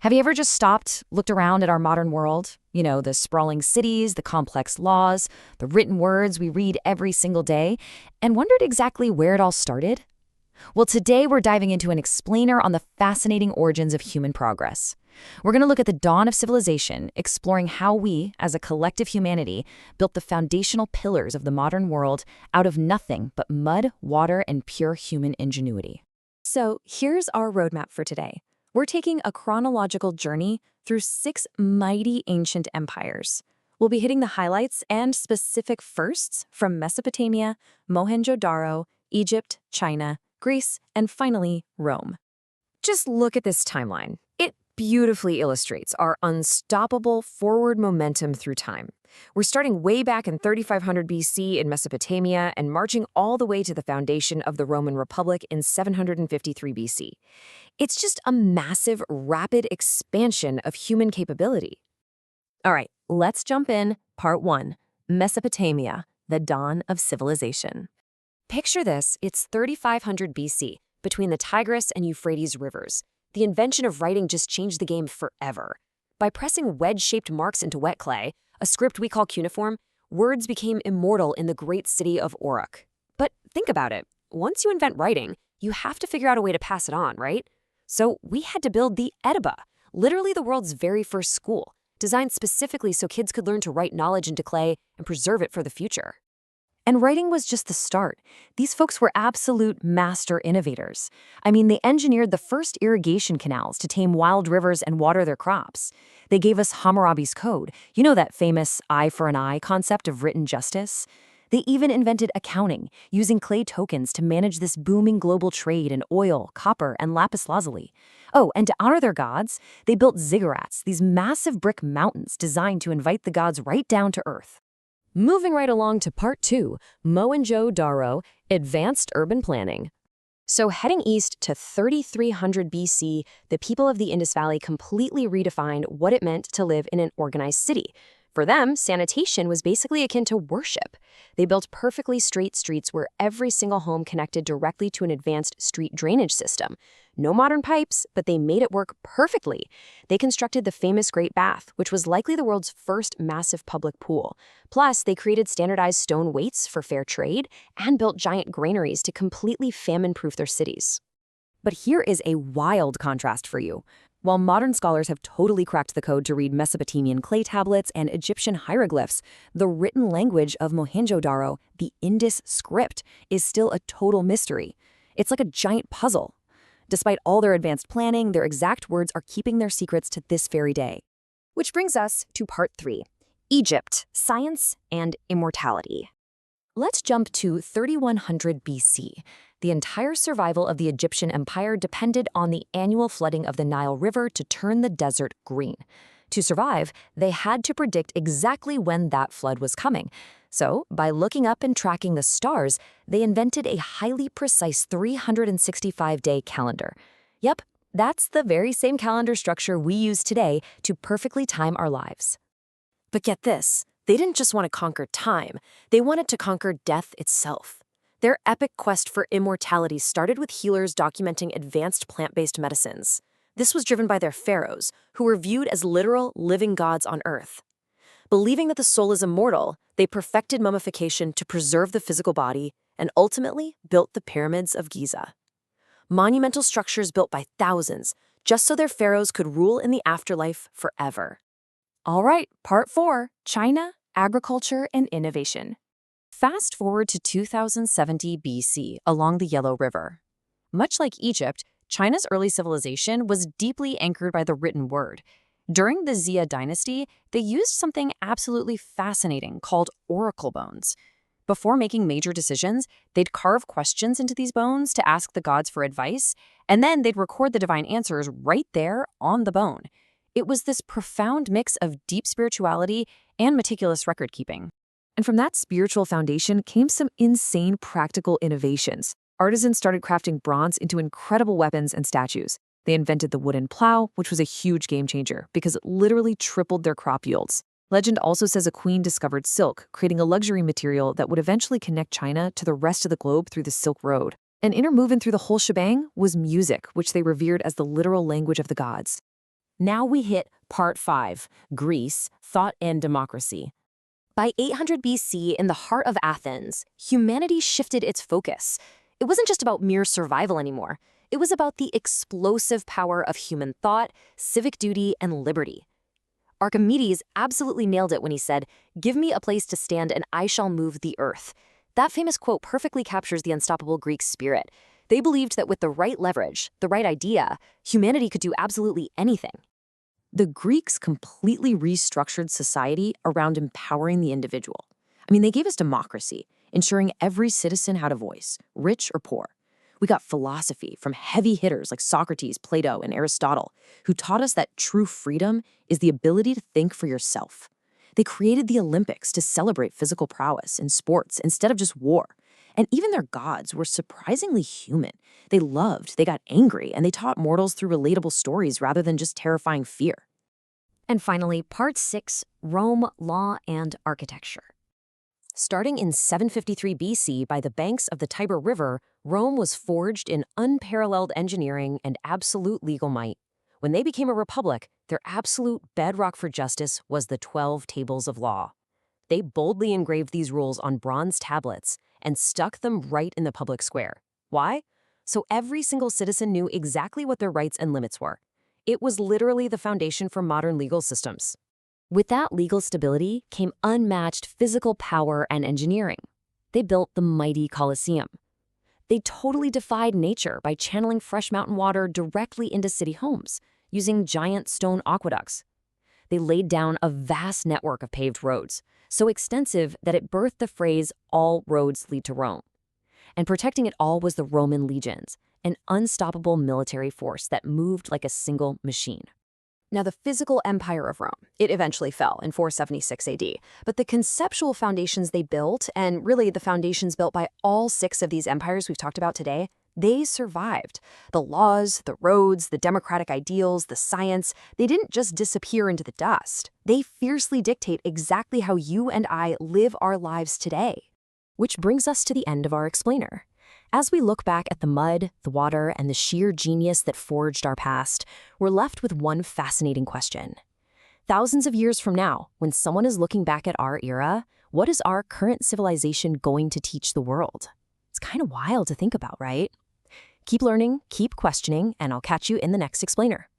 Have you ever just stopped, looked around at our modern world? The sprawling cities, the complex laws, the written words we read every single day, and wondered exactly where it all started? Well, today we're diving into an explainer on the fascinating origins of human progress. We're going to look at the dawn of civilization, exploring how we, as a collective humanity, built the foundational pillars of the modern world out of nothing but mud, water, and pure human ingenuity. So here's our roadmap for today. We're taking a chronological journey through 6 mighty ancient empires. We'll be hitting the highlights and specific firsts from Mesopotamia, Mohenjo-Daro, Egypt, China, Greece, and finally, Rome. Just look at this timeline. It beautifully illustrates our unstoppable forward momentum through time. We're starting way back in 3500 BC in Mesopotamia and marching all the way to the foundation of the Roman Republic in 753 BC. It's just a massive, rapid expansion of human capability. All right, let's jump in. Part 1, Mesopotamia, the dawn of civilization. Picture this, it's 3500 BC, between the Tigris and Euphrates rivers. The invention of writing just changed the game forever. By pressing wedge-shaped marks into wet clay, a script we call cuneiform, words became immortal in the great city of Uruk. But think about it. Once you invent writing, you have to figure out a way to pass it on, right? So we had to build the Edaba, literally the world's very first school, designed specifically so kids could learn to write knowledge into clay and preserve it for the future. And writing was just the start. These folks were absolute master innovators. I mean, they engineered the first irrigation canals to tame wild rivers and water their crops. They gave us Hammurabi's Code, that famous eye for an eye concept of written justice. They even invented accounting, using clay tokens to manage this booming global trade in oil, copper, and lapis lazuli. Oh, and to honor their gods, they built ziggurats, these massive brick mountains designed to invite the gods right down to earth. Moving right along to Part 2, Mohenjo-Daro, Advanced Urban Planning. So heading east to 3300 BC, the people of the Indus Valley completely redefined what it meant to live in an organized city. For them, sanitation was basically akin to worship. They built perfectly straight streets where every single home connected directly to an advanced street drainage system. No modern pipes, but they made it work perfectly. They constructed the famous Great Bath, which was likely the world's first massive public pool. Plus, they created standardized stone weights for fair trade and built giant granaries to completely famine-proof their cities. But here is a wild contrast for you. While modern scholars have totally cracked the code to read Mesopotamian clay tablets and Egyptian hieroglyphs, the written language of Mohenjo-Daro, the Indus script, is still a total mystery. It's like a giant puzzle. Despite all their advanced planning, their exact words are keeping their secrets to this very day. Which brings us to Part 3, Egypt, Science and Immortality. Let's jump to 3100 BC. The entire survival of the Egyptian empire depended on the annual flooding of the Nile River to turn the desert green. To survive, they had to predict exactly when that flood was coming. So, by looking up and tracking the stars, they invented a highly precise 365-day calendar. Yep, that's the very same calendar structure we use today to perfectly time our lives. But get this, they didn't just want to conquer time, they wanted to conquer death itself. Their epic quest for immortality started with healers documenting advanced plant-based medicines. This was driven by their pharaohs, who were viewed as literal, living gods on Earth. Believing that the soul is immortal, they perfected mummification to preserve the physical body and ultimately built the pyramids of Giza. Monumental structures built by thousands, just so their pharaohs could rule in the afterlife forever. All right, Part 4, China, Agriculture and Innovation. Fast forward to 2070 BC along the Yellow River. Much like Egypt, China's early civilization was deeply anchored by the written word. During the Xia dynasty, they used something absolutely fascinating called oracle bones. Before making major decisions, they'd carve questions into these bones to ask the gods for advice, and then they'd record the divine answers right there on the bone. It was this profound mix of deep spirituality and meticulous record-keeping. And from that spiritual foundation came some insane practical innovations. Artisans started crafting bronze into incredible weapons and statues. They invented the wooden plow, which was a huge game changer because it literally tripled their crop yields. Legend also says a queen discovered silk, creating a luxury material that would eventually connect China to the rest of the globe through the Silk Road. And interwoven through the whole shebang was music, which they revered as the literal language of the gods. Now we hit Part 5, Greece, Thought and Democracy. By 800 BC, in the heart of Athens, humanity shifted its focus. It wasn't just about mere survival anymore. It was about the explosive power of human thought, civic duty, and liberty. Archimedes absolutely nailed it when he said, "Give me a place to stand and I shall move the earth." That famous quote perfectly captures the unstoppable Greek spirit. They believed that with the right leverage, the right idea, humanity could do absolutely anything. The Greeks completely restructured society around empowering the individual. They gave us democracy, ensuring every citizen had a voice, rich or poor. We got philosophy from heavy hitters like Socrates, Plato, and Aristotle, who taught us that true freedom is the ability to think for yourself. They created the Olympics to celebrate physical prowess in sports instead of just war. And even their gods were surprisingly human. They loved, they got angry, and they taught mortals through relatable stories rather than just terrifying fear. And finally, Part 6, Rome, Law, and Architecture. Starting in 753 BC by the banks of the Tiber River, Rome was forged in unparalleled engineering and absolute legal might. When they became a republic, their absolute bedrock for justice was the 12 Tables of Law. They boldly engraved these rules on bronze tablets and stuck them right in the public square. Why? So every single citizen knew exactly what their rights and limits were. It was literally the foundation for modern legal systems. With that legal stability came unmatched physical power and engineering. They built the mighty Colosseum. They totally defied nature by channeling fresh mountain water directly into city homes, using giant stone aqueducts. They laid down a vast network of paved roads, so extensive that it birthed the phrase, "all roads lead to Rome." And protecting it all was the Roman legions, an unstoppable military force that moved like a single machine. Now, the physical empire of Rome, it eventually fell in 476 AD, but the conceptual foundations they built, and really the foundations built by all 6 of these empires we've talked about today, they survived. The laws, the roads, the democratic ideals, the science, they didn't just disappear into the dust. They fiercely dictate exactly how you and I live our lives today. Which brings us to the end of our explainer. As we look back at the mud, the water, and the sheer genius that forged our past, we're left with one fascinating question. Thousands of years from now, when someone is looking back at our era, what is our current civilization going to teach the world? It's kind of wild to think about, right? Keep learning, keep questioning, and I'll catch you in the next explainer.